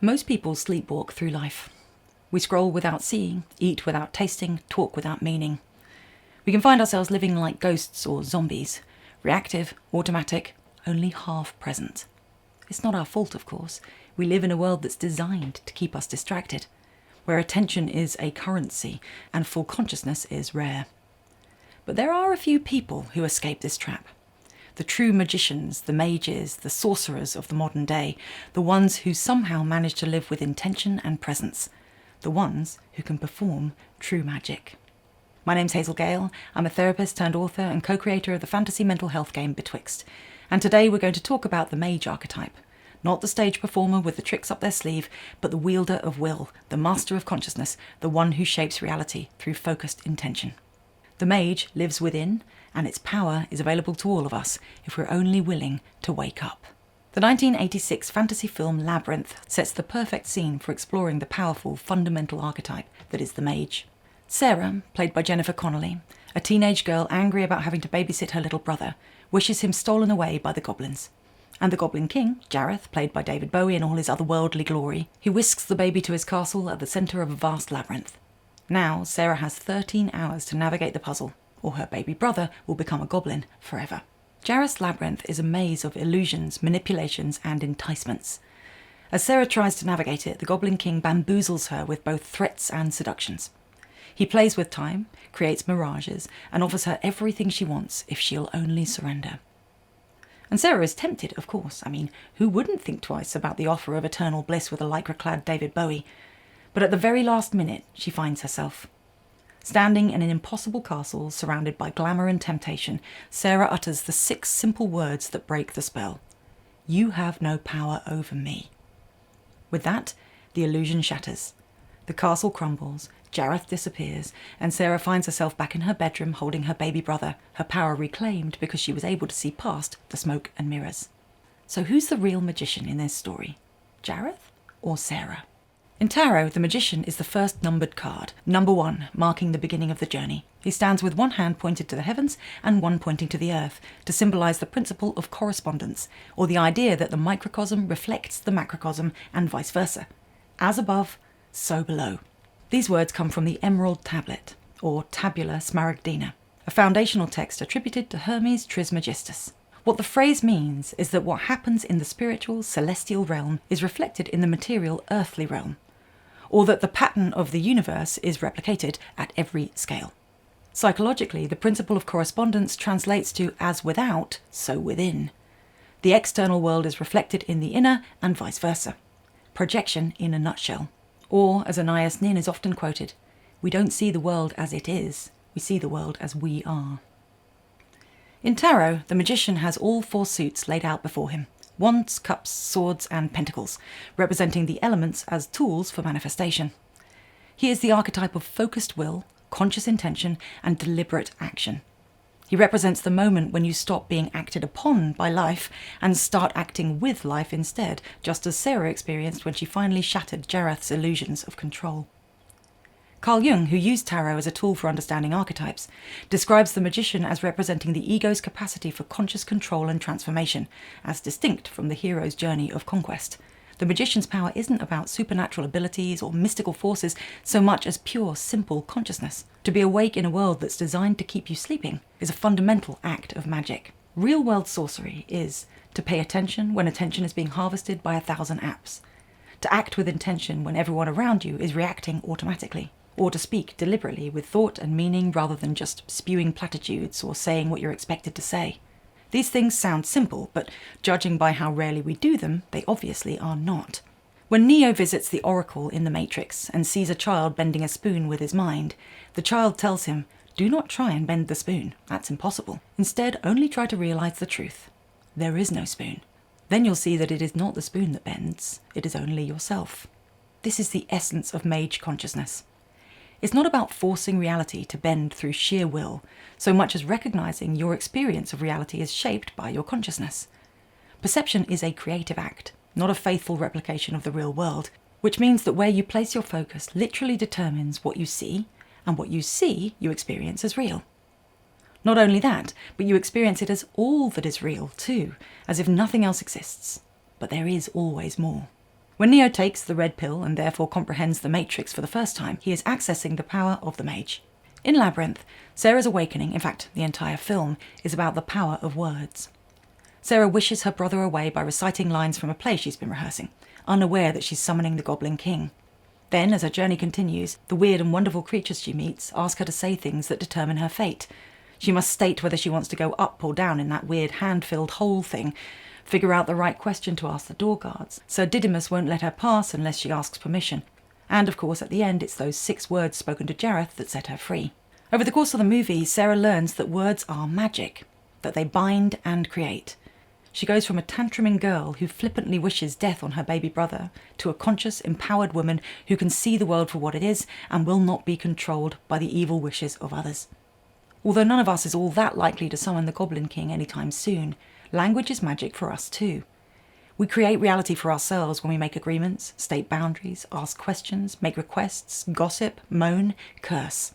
Most people sleepwalk through life. We scroll without seeing, eat without tasting, talk without meaning. We can find ourselves living like ghosts or zombies, reactive, automatic, only half present. It's not our fault, of course. We live in a world that's designed to keep us distracted, where attention is a currency and full consciousness is rare. But there are a few people who escape this trap. The true magicians, the mages, the sorcerers of the modern day, the ones who somehow manage to live with intention and presence, the ones who can perform true magic. My name's Hazel Gale. I'm a therapist turned author and co-creator of the fantasy mental health game Betwixt. And today we're going to talk about the mage archetype. Not the stage performer with the tricks up their sleeve, but the wielder of will, the master of consciousness, the one who shapes reality through focused intention. The mage lives within, and its power is available to all of us if we're only willing to wake up. The 1986 fantasy film Labyrinth sets the perfect scene for exploring the powerful, fundamental archetype that is the mage. Sarah, played by Jennifer Connelly, a teenage girl angry about having to babysit her little brother, wishes him stolen away by the goblins. And the Goblin King, Jareth, played by David Bowie in all his otherworldly glory, he whisks the baby to his castle at the centre of a vast labyrinth. Now, Sarah has 13 hours to navigate the puzzle, or her baby brother will become a goblin forever. Jareth's labyrinth is a maze of illusions, manipulations, and enticements. As Sarah tries to navigate it, the Goblin King bamboozles her with both threats and seductions. He plays with time, creates mirages, and offers her everything she wants if she'll only surrender. And Sarah is tempted, of course. Who wouldn't think twice about the offer of eternal bliss with a lycra-clad David Bowie? But at the very last minute, she finds herself. Standing in an impossible castle surrounded by glamour and temptation, Sarah utters the 6 simple words that break the spell. You have no power over me. With that, the illusion shatters. The castle crumbles, Jareth disappears, and Sarah finds herself back in her bedroom holding her baby brother, her power reclaimed because she was able to see past the smoke and mirrors. So who's the real magician in this story? Jareth or Sarah? In tarot, the magician is the first numbered card, number 1, marking the beginning of the journey. He stands with one hand pointed to the heavens and one pointing to the earth, to symbolise the principle of correspondence, or the idea that the microcosm reflects the macrocosm and vice versa. As above, so below. These words come from the Emerald Tablet, or Tabula Smaragdina, a foundational text attributed to Hermes Trismegistus. What the phrase means is that what happens in the spiritual, celestial realm is reflected in the material, earthly realm, or that the pattern of the universe is replicated at every scale. Psychologically, the principle of correspondence translates to as without, so within. The external world is reflected in the inner and vice versa. Projection in a nutshell. Or, as Anais Nin is often quoted, we don't see the world as it is, we see the world as we are. In tarot, the magician has all 4 suits laid out before him. Wands, cups, swords, and pentacles, representing the elements as tools for manifestation. He is the archetype of focused will, conscious intention, and deliberate action. He represents the moment when you stop being acted upon by life and start acting with life instead, just as Sarah experienced when she finally shattered Jareth's illusions of control. Carl Jung, who used tarot as a tool for understanding archetypes, describes the magician as representing the ego's capacity for conscious control and transformation, as distinct from the hero's journey of conquest. The magician's power isn't about supernatural abilities or mystical forces so much as pure, simple consciousness. To be awake in a world that's designed to keep you sleeping is a fundamental act of magic. Real-world sorcery is to pay attention when attention is being harvested by 1,000 apps, to act with intention when everyone around you is reacting automatically, or to speak deliberately with thought and meaning rather than just spewing platitudes or saying what you're expected to say. These things sound simple, but judging by how rarely we do them, they obviously are not. When Neo visits the Oracle in the Matrix and sees a child bending a spoon with his mind, the child tells him, do not try and bend the spoon, that's impossible. Instead, only try to realise the truth. There is no spoon. Then you'll see that it is not the spoon that bends, it is only yourself. This is the essence of mage consciousness. It's not about forcing reality to bend through sheer will, so much as recognising your experience of reality is shaped by your consciousness. Perception is a creative act, not a faithful replication of the real world, which means that where you place your focus literally determines what you see, and what you see you experience as real. Not only that, but you experience it as all that is real too, as if nothing else exists. But there is always more. When Neo takes the red pill and therefore comprehends the Matrix for the first time, he is accessing the power of the mage. In Labyrinth, Sarah's awakening, in fact the entire film, is about the power of words. Sarah wishes her brother away by reciting lines from a play she's been rehearsing, unaware that she's summoning the Goblin King. Then, as her journey continues, the weird and wonderful creatures she meets ask her to say things that determine her fate. She must state whether she wants to go up or down in that weird hand-filled hole thing, figure out the right question to ask the door guards. Sir Didymus won't let her pass unless she asks permission. And of course, at the end, it's those 6 words spoken to Jareth that set her free. Over the course of the movie, Sarah learns that words are magic, that they bind and create. She goes from a tantruming girl who flippantly wishes death on her baby brother to a conscious, empowered woman who can see the world for what it is and will not be controlled by the evil wishes of others. Although none of us is all that likely to summon the Goblin King anytime soon, language is magic for us too. We create reality for ourselves when we make agreements, state boundaries, ask questions, make requests, gossip, moan, curse.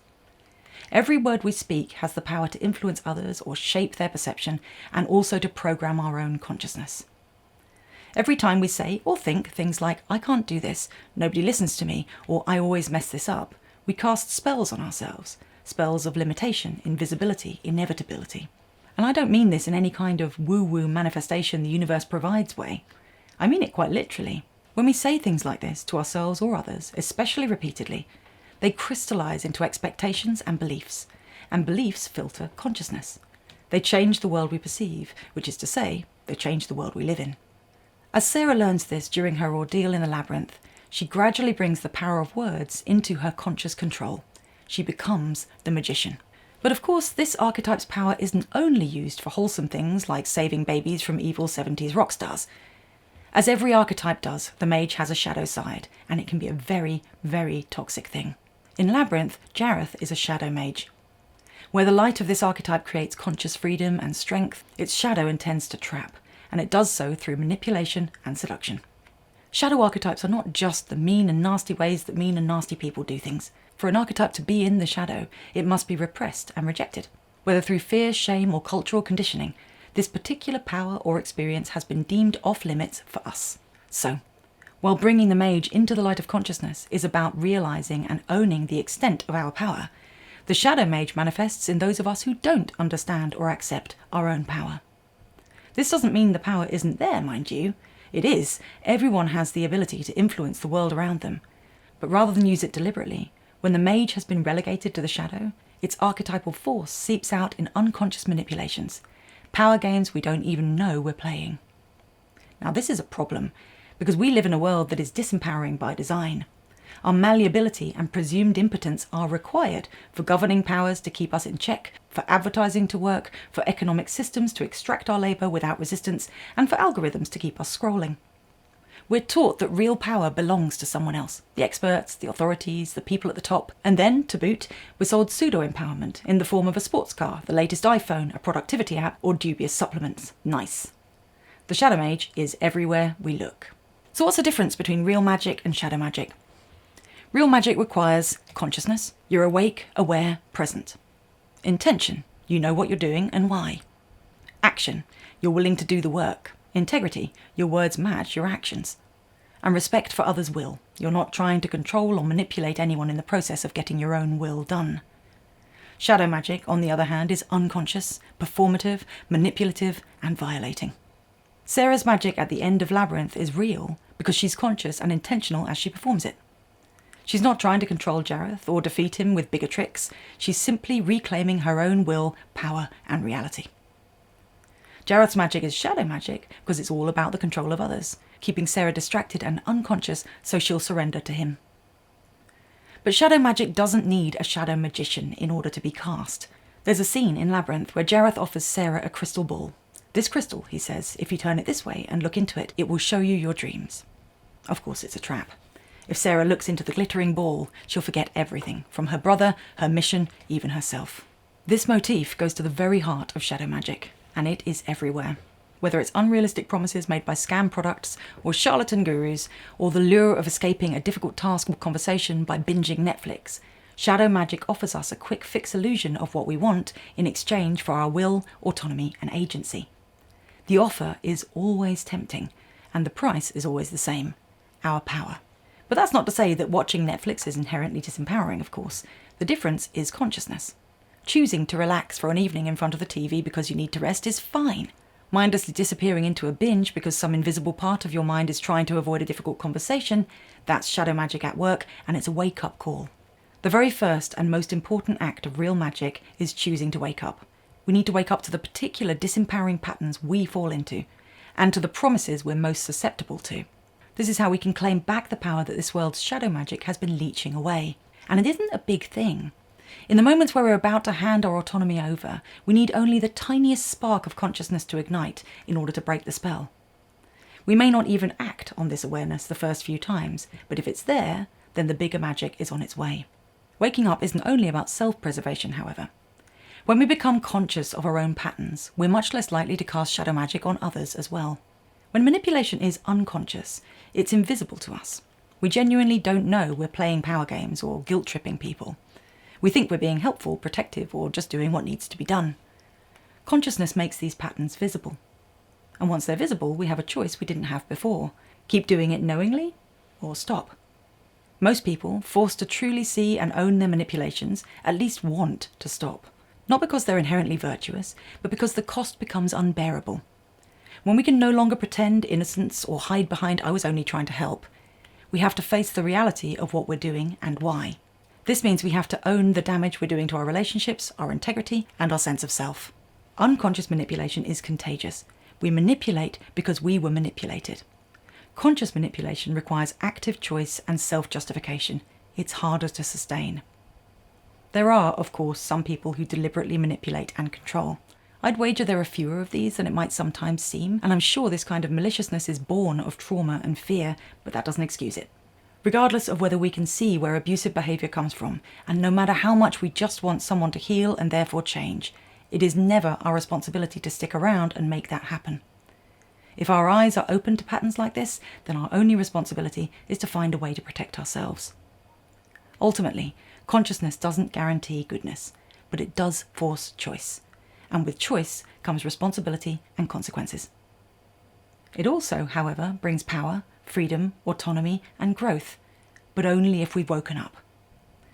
Every word we speak has the power to influence others or shape their perception, and also to program our own consciousness. Every time we say or think things like, "I can't do this," "nobody listens to me," or "I always mess this up," we cast spells on ourselves, spells of limitation, invisibility, inevitability. And I don't mean this in any kind of woo-woo manifestation the universe provides way. I mean it quite literally. When we say things like this to ourselves or others, especially repeatedly, they crystallize into expectations and beliefs filter consciousness. They change the world we perceive, which is to say, they change the world we live in. As Sarah learns this during her ordeal in the Labyrinth, she gradually brings the power of words into her conscious control. She becomes the magician. But of course, this archetype's power isn't only used for wholesome things like saving babies from evil 70s rock stars. As every archetype does, the mage has a shadow side, and it can be a very, very toxic thing. In Labyrinth, Jareth is a shadow mage. Where the light of this archetype creates conscious freedom and strength, its shadow intends to trap, and it does so through manipulation and seduction. Shadow archetypes are not just the mean and nasty ways that mean and nasty people do things. For an archetype to be in the shadow, it must be repressed and rejected. Whether through fear, shame, or cultural conditioning, this particular power or experience has been deemed off limits for us. So, while bringing the mage into the light of consciousness is about realizing and owning the extent of our power, the shadow mage manifests in those of us who don't understand or accept our own power. This doesn't mean the power isn't there, mind you. It is. Everyone has the ability to influence the world around them. But rather than use it deliberately, when the mage has been relegated to the shadow, its archetypal force seeps out in unconscious manipulations, power games we don't even know we're playing. Now this is a problem, because we live in a world that is disempowering by design. Our malleability and presumed impotence are required for governing powers to keep us in check, for advertising to work, for economic systems to extract our labour without resistance, and for algorithms to keep us scrolling. We're taught that real power belongs to someone else, the experts, the authorities, the people at the top, and then, to boot, we're sold pseudo-empowerment in the form of a sports car, the latest iPhone, a productivity app, or dubious supplements. Nice. The shadow mage is everywhere we look. So what's the difference between real magic and shadow magic? Real magic requires consciousness. You're awake, aware, present. Intention. You know what you're doing and why. Action. You're willing to do the work. Integrity. Your words match your actions. And respect for others' will. You're not trying to control or manipulate anyone in the process of getting your own will done. Shadow magic, on the other hand, is unconscious, performative, manipulative, and violating. Sarah's magic at the end of Labyrinth is real because she's conscious and intentional as she performs it. She's not trying to control Jareth or defeat him with bigger tricks. She's simply reclaiming her own will, power, and reality. Jareth's magic is shadow magic because it's all about the control of others, keeping Sarah distracted and unconscious so she'll surrender to him. But shadow magic doesn't need a shadow magician in order to be cast. There's a scene in Labyrinth where Jareth offers Sarah a crystal ball. This crystal, he says, if you turn it this way and look into it, it will show you your dreams. Of course, it's a trap. If Sarah looks into the glittering ball, she'll forget everything, from her brother, her mission, even herself. This motif goes to the very heart of shadow magic, and it is everywhere. Whether it's unrealistic promises made by scam products or charlatan gurus, or the lure of escaping a difficult task or conversation by binging Netflix, shadow magic offers us a quick fix illusion of what we want in exchange for our will, autonomy, and agency. The offer is always tempting, and the price is always the same: our power. But that's not to say that watching Netflix is inherently disempowering, of course. The difference is consciousness. Choosing to relax for an evening in front of the TV because you need to rest is fine. Mindlessly disappearing into a binge because some invisible part of your mind is trying to avoid a difficult conversation, that's shadow magic at work, and it's a wake-up call. The very first and most important act of real magic is choosing to wake up. We need to wake up to the particular disempowering patterns we fall into, and to the promises we're most susceptible to. This is how we can claim back the power that this world's shadow magic has been leeching away. And it isn't a big thing. In the moments where we're about to hand our autonomy over, we need only the tiniest spark of consciousness to ignite in order to break the spell. We may not even act on this awareness the first few times, but if it's there, then the bigger magic is on its way. Waking up isn't only about self-preservation, however. When we become conscious of our own patterns, we're much less likely to cast shadow magic on others as well. When manipulation is unconscious, it's invisible to us. We genuinely don't know we're playing power games or guilt-tripping people. We think we're being helpful, protective, or just doing what needs to be done. Consciousness makes these patterns visible. And once they're visible, we have a choice we didn't have before. Keep doing it knowingly, or stop. Most people, forced to truly see and own their manipulations, at least want to stop. Not because they're inherently virtuous, but because the cost becomes unbearable. When we can no longer pretend innocence or hide behind "I was only trying to help," we have to face the reality of what we're doing and why. This means we have to own the damage we're doing to our relationships, our integrity, and our sense of self. Unconscious manipulation is contagious. We manipulate because we were manipulated. Conscious manipulation requires active choice and self-justification. It's harder to sustain. There are, of course, some people who deliberately manipulate and control. I'd wager there are fewer of these than it might sometimes seem, and I'm sure this kind of maliciousness is born of trauma and fear, but that doesn't excuse it. Regardless of whether we can see where abusive behaviour comes from, and no matter how much we just want someone to heal and therefore change, it is never our responsibility to stick around and make that happen. If our eyes are open to patterns like this, then our only responsibility is to find a way to protect ourselves. Ultimately, consciousness doesn't guarantee goodness, but it does force choice. And with choice comes responsibility and consequences. It also, however, brings power, freedom, autonomy, and growth, but only if we've woken up.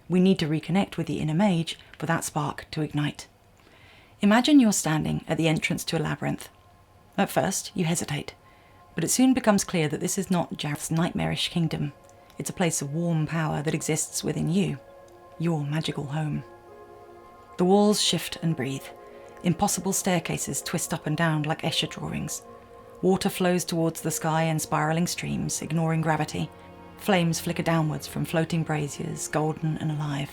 We need to reconnect with the inner mage for that spark to ignite. Imagine you're standing at the entrance to a labyrinth. At first, you hesitate, but it soon becomes clear that this is not Jareth's nightmarish kingdom. It's a place of warm power that exists within you, your magical home. The walls shift and breathe. Impossible staircases twist up and down like Escher drawings. Water flows towards the sky in spiralling streams, ignoring gravity. Flames flicker downwards from floating braziers, golden and alive.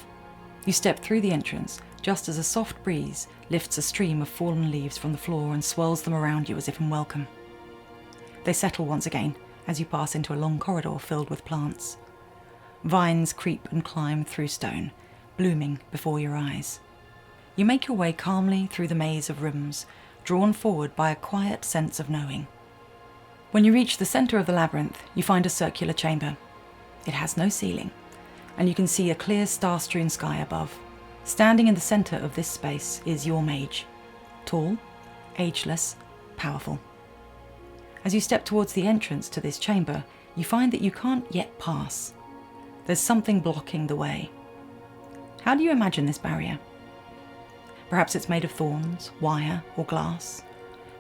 You step through the entrance just as a soft breeze lifts a stream of fallen leaves from the floor and swirls them around you as if in welcome. They settle once again as you pass into a long corridor filled with plants. Vines creep and climb through stone, blooming before your eyes. You make your way calmly through the maze of rooms, drawn forward by a quiet sense of knowing. When you reach the centre of the labyrinth, you find a circular chamber. It has no ceiling, and you can see a clear star-strewn sky above. Standing in the centre of this space is your mage. Tall, ageless, powerful. As you step towards the entrance to this chamber, you find that you can't yet pass. There's something blocking the way. How do you imagine this barrier? Perhaps it's made of thorns, wire, or glass.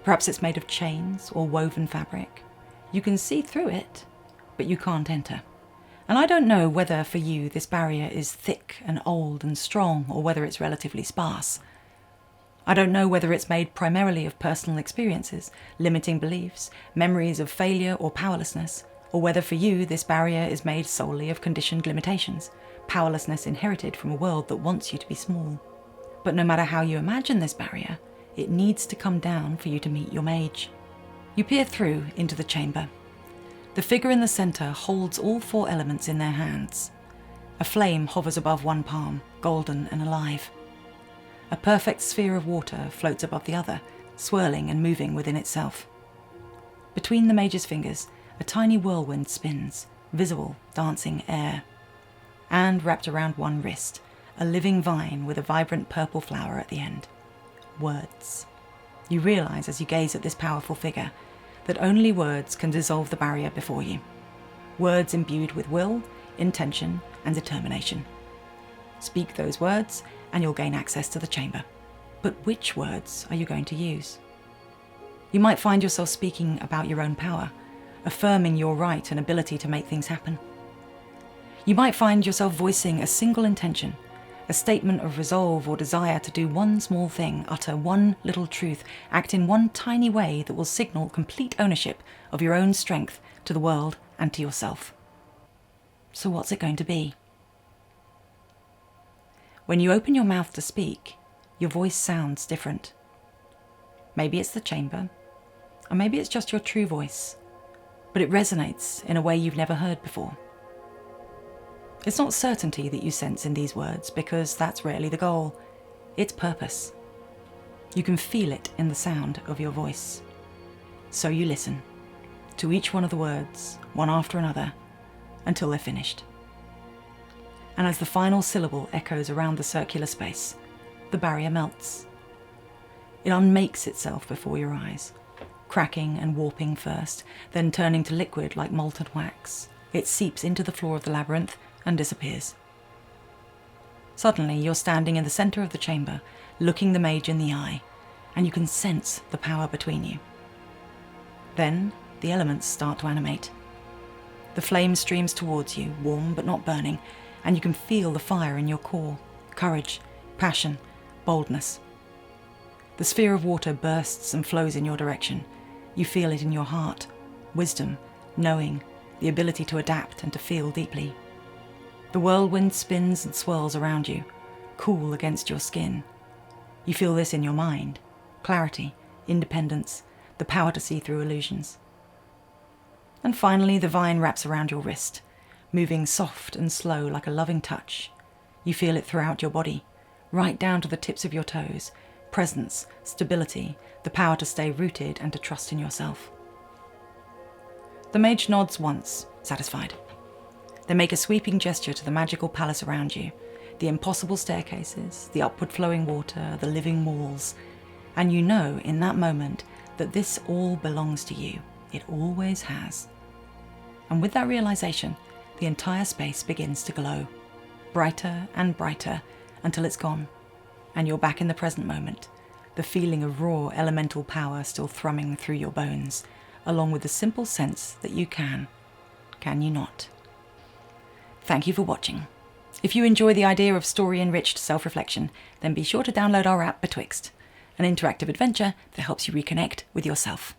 Perhaps it's made of chains or woven fabric. You can see through it, but you can't enter. And I don't know whether for you this barrier is thick and old and strong, or whether it's relatively sparse. I don't know whether it's made primarily of personal experiences, limiting beliefs, memories of failure or powerlessness, or whether for you this barrier is made solely of conditioned limitations, powerlessness inherited from a world that wants you to be small. But no matter how you imagine this barrier, it needs to come down for you to meet your mage. You peer through into the chamber. The figure in the centre holds all four elements in their hands. A flame hovers above one palm, golden and alive. A perfect sphere of water floats above the other, swirling and moving within itself. Between the mage's fingers, a tiny whirlwind spins, visible, dancing air. And wrapped around one wrist, a living vine with a vibrant purple flower at the end. Words. You realise as you gaze at this powerful figure that only words can dissolve the barrier before you. words imbued with will, intention, and determination. Speak those words and you'll gain access to the chamber. But which words are you going to use? You might find yourself speaking about your own power, affirming your right and ability to make things happen. You might find yourself voicing a single intention, a statement of resolve or desire to do one small thing, utter one little truth, act in one tiny way that will signal complete ownership of your own strength to the world and to yourself. So what's it going to be? When you open your mouth to speak, your voice sounds different. Maybe it's the chamber, or maybe it's just your true voice, but it resonates in a way you've never heard before. It's not certainty that you sense in these words, because that's rarely the goal. It's purpose. You can feel it in the sound of your voice. So you listen to each one of the words, one after another, until they're finished. And as the final syllable echoes around the circular space, the barrier melts. It unmakes itself before your eyes, cracking and warping first, then turning to liquid like molten wax. It seeps into the floor of the labyrinth and disappears. Suddenly, you're standing in the centre of the chamber, looking the mage in the eye, and you can sense the power between you. Then, the elements start to animate. The flame streams towards you, warm but not burning, and you can feel the fire in your core, courage, passion, boldness. The sphere of water bursts and flows in your direction. You feel it in your heart, wisdom, knowing, the ability to adapt and to feel deeply. The whirlwind spins and swirls around you, cool against your skin. You feel this in your mind, clarity, independence, the power to see through illusions. And finally, the vine wraps around your wrist, moving soft and slow like a loving touch. You feel it throughout your body, right down to the tips of your toes. Presence, stability, the power to stay rooted and to trust in yourself. The mage nods once, satisfied. They make a sweeping gesture to the magical palace around you, the impossible staircases, the upward flowing water, the living walls, and you know in that moment that this all belongs to you. It always has. And with that realization, the entire space begins to glow, brighter and brighter until it's gone, and you're back in the present moment, the feeling of raw elemental power still thrumming through your bones, along with the simple sense that you can you not? Thank you for watching. If you enjoy the idea of story-enriched self-reflection, then be sure to download our app Betwixt, an interactive adventure that helps you reconnect with yourself.